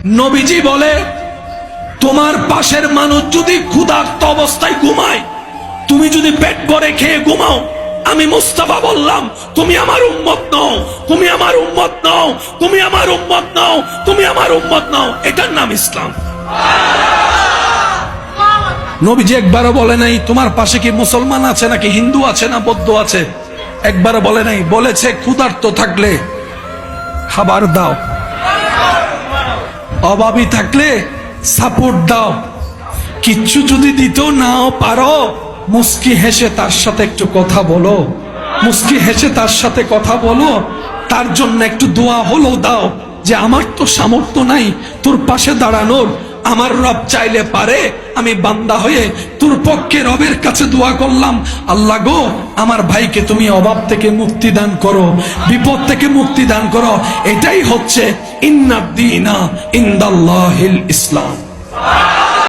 নবীজি বলে, তোমার পাশের মানুষ যদি ক্ষুধার্ত অবস্থায় ঘুমায়, তুমি যদি পেট ভরে খেয়ে ঘুমাও, আমি মুস্তাফা বললাম তুমি আমার উম্মত নও, তুমি আমার উম্মত নও, তুমি আমার উম্মত নও, তুমি আমার উম্মত নও। এটার নাম ইসলাম। নবীজি একবারও বলে নাই তোমার পাশে কি মুসলমান আছে নাকি হিন্দু আছে না বৌদ্ধ আছে, একবারও বলে নাই। বলেছে ক্ষুধার্ত থাকলে খাবার দাও, অভাবী থাকলে সাপোর্ট দাও, কিচ্ছু যদি দিতেও নাও পারো, মুস্কি হেসে তার সাথে একটু কথা বলো, মুস্কি হেসে তার সাথে কথা বলো, তার জন্য একটু দোয়া হলো দাও, যে আমার তো সামর্থ্য নাই তোর পাশে দাঁড়ানোর, আমার রব চাইলে পারে আমি বান্দা হয়ে তোর পক্ষে রবের কাছে দোয়া করলাম, আল্লাহ গো আমার ভাইকে তুমি অভাব থেকে মুক্তি দান করো, বিপদ থেকে মুক্তি দান করো। এটাই হচ্ছে ইন্নাদ দীনা ইনদাল্লাহিল ইসলাম।